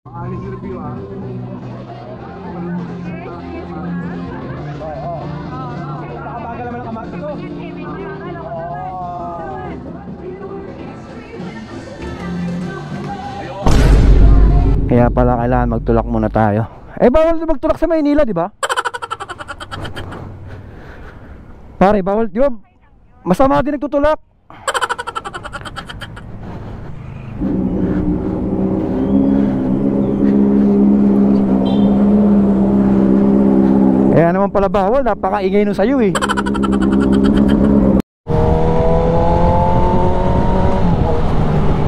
Alis review ah. Nakabagal naman ang kamati ko. Kaya pala kailangan magtulak muna tayo. Eh bawal magtulak sa Maynila, di ba? Pare, bawal, di ba? Masama din nagtutulak. Kaya naman pala bawal, napakaingay nun sa'yo eh.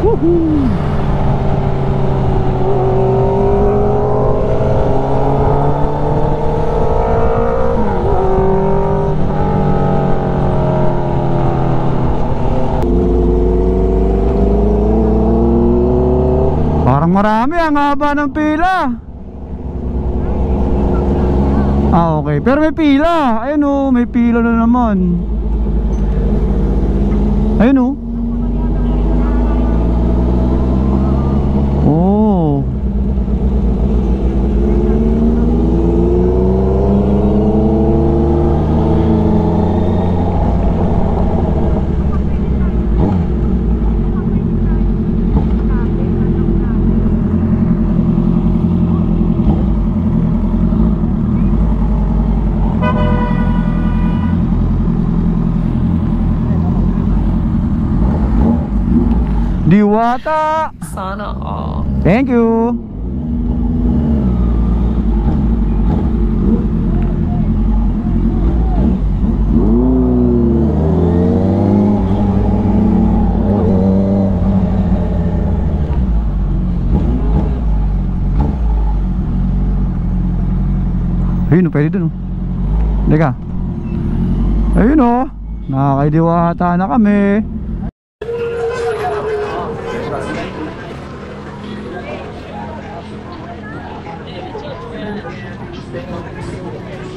Woohoo! Parang marami, ang haba ng pila. Ah, okay. Pero may pila. Ayun oh, may pila na naman. Ayun oh. Oh. Diwata. Sana all. Thank you. Ayun oh, pwede dun oh. Teka. Ayun oh, nakakaidiwata na kami.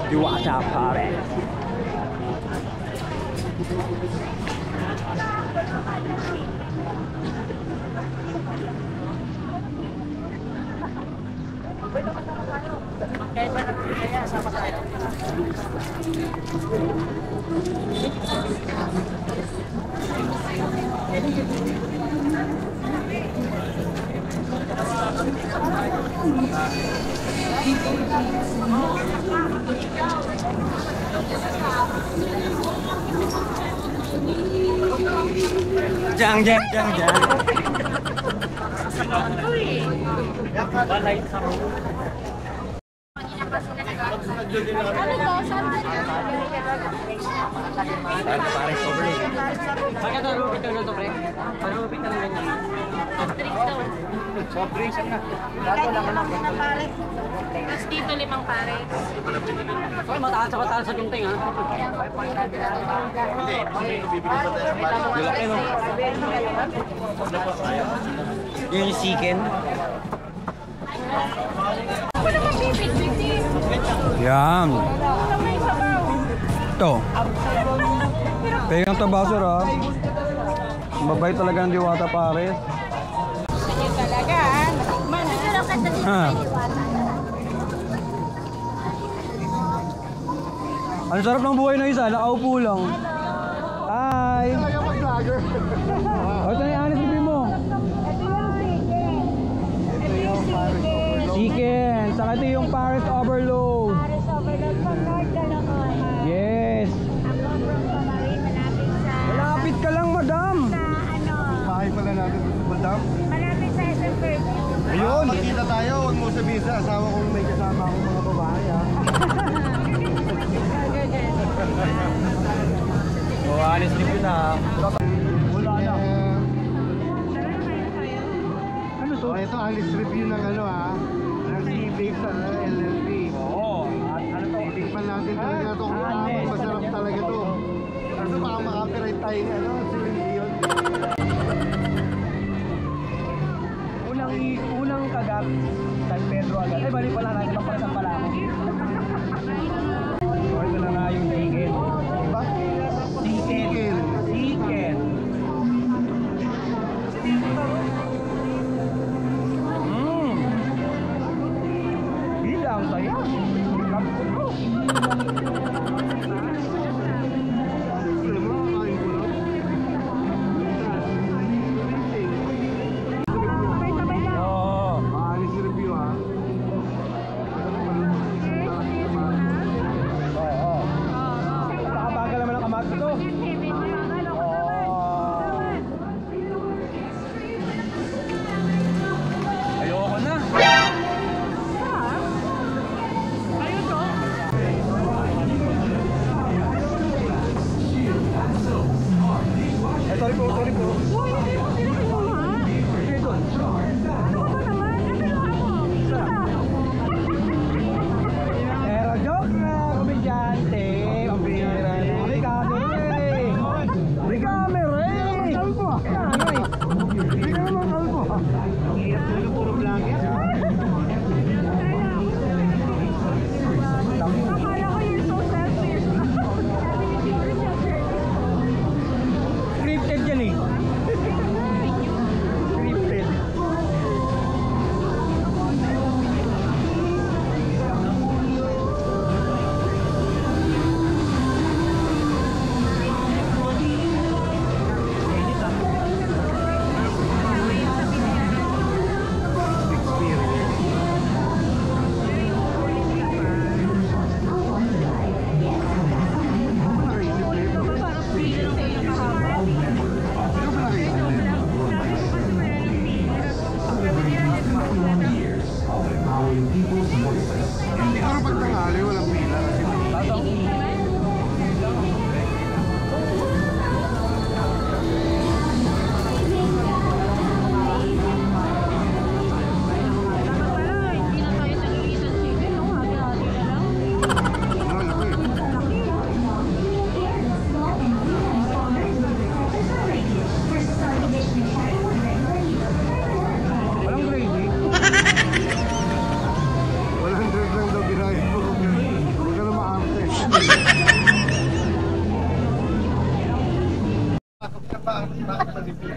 Diwata pare. Jang. Tapos dito 5 pares. Mataas sa gunting ha. Yung chicken. Yan. Ito. Pegang tabasor ha. Mabait talaga ang Diwata pares. Sige talaga ha. Natikman ha. Ang sarap ng buhay ng isa, nakaupo lang. Hi! O, ito na yung honest review mo. Ito yung chicken. Chicken. Saka ito yung Paris Overload. Pares overload pang North Caloocan. Yes. Ako from Pamarin, malapit sa... Malapit ka lang, madam. Sa ano? Bahay pala natin, madam. Malapit sa SM Perfume. Ayun. Magkita tayo, huwag mo sabihin sa asawa kong may kasama akong mga babae ha. Oh, honest review na. Wala na. Ano to? Oh, ito honest review ng ano ha. Ng C-Bake sa LLP. Oo. Ano to? Tikman natin talaga ito kung masarap talaga to. Kasi baka makapiright tayo ng ano, Celine. Unang kagat, San Pedro agad. Ay, balik pala natin, magpasang pala ako. So, ito na nga yung chicken. Diba? Chicken.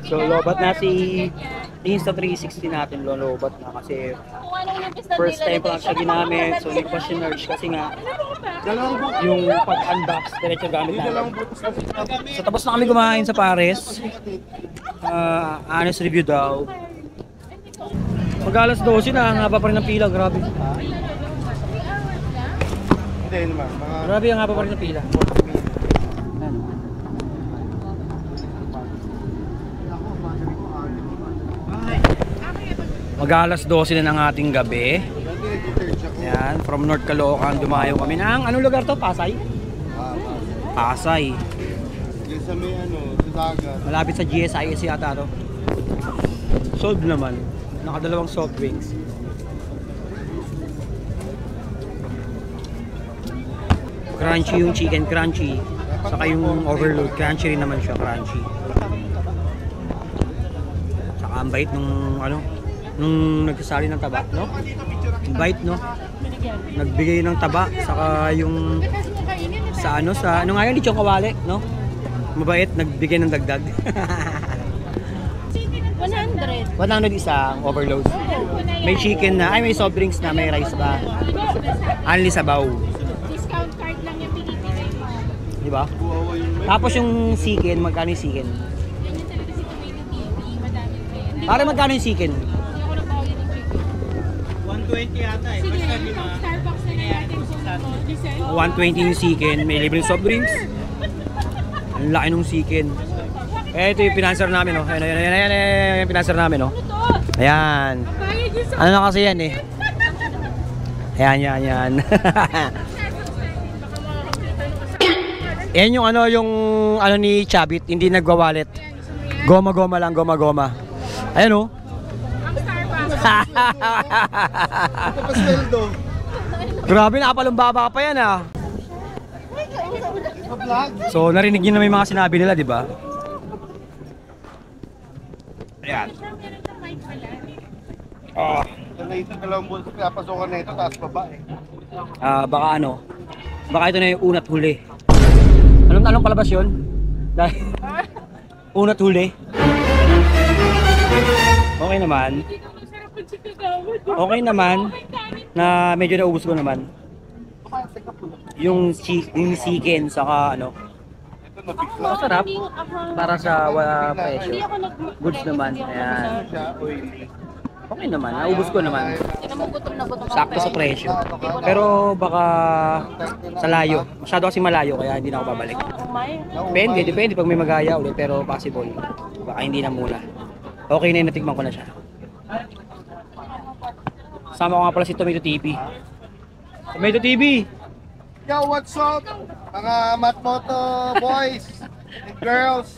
So, lobat na si Insta360 natin, lobat na kasi first time pa lang siya ginamit. So, hindi ko pa siya-nurge kasi nga yung pag-unbox, diretso gamit natin. So, tapos na kami kumain sa Pares. Honest review daw. Mag-alas 12 na, ang haba pa rin ng pila, grabe. Hindi naman. Grabe, ang haba pa rin ng pila. Mag-alas 12 na ng ating gabi. Yan, from North Caloocan dumayo kami ng anong lugar to? Pasay? Pasay. Yung sa may sa dagat. Malapit sa GSIS yata to. Sold naman. Nakadalawang soft drinks. Crunchy yung chicken, crunchy. Saka yung overload, crunchy rin naman siya, crunchy. Saka ang bait nung nung nagsasali ng taba, no? Bait, no? Nagbigay ng taba, saka yung sa ano nga yun, lechong kawali, no? Mabait, nagbigay ng dagdag. 100. 100 isang overload. May chicken na, ay may soft drinks na, may rice ba? Only sabaw. Discount card lang yung pinipigay mo. Di ba? Tapos yung chicken, magkano yung chicken? Ganyan talaga si Kumain TV, madami kayo. Para magkano yung chicken? 120 yata eh. Sige, Starbucks na natin kung 120 yung chicken, may libreng soft drinks. Ang laki nung chicken. Eh, ito yung pinanser namin, oh. Ayan, yung pinanser namin, oh. Ayan. Ano na kasi yan, eh. Ayan. Ayan yung ano ni Chabit, hindi nagwa-wallet. Goma-goma lang, goma-goma. Ayan, oh. Pasweldo. Grabe, nakapalumbaba pa yan, ah. So, narinig niyo na may mga sinabi nila, di ba? Ayan. Oh. Naisip ka lang mo, pinapasokan na ito, taas baba eh. Baka ito na yung unat huli. Anong palabas yun? Unat huli. Okay naman. Okay naman. na medyo naubos ko naman. Yung chicken saka ano. Masarap. Para sa wala presyo. Hindi ako Goods naman. Ayan. Okay naman. Naubos ko naman. Gutom na gutom. Sakto sa presyo. Pero baka sa layo. Masyado kasi malayo kaya hindi na ako babalik. Depende pag may magaya ulit pero possible. Baka hindi na muna. Okay na yun, natikman ko na siya. Sama ko nga pala si Tomato TV. Tomato TV! Yo, what's up? Mga Matmoto boys and girls.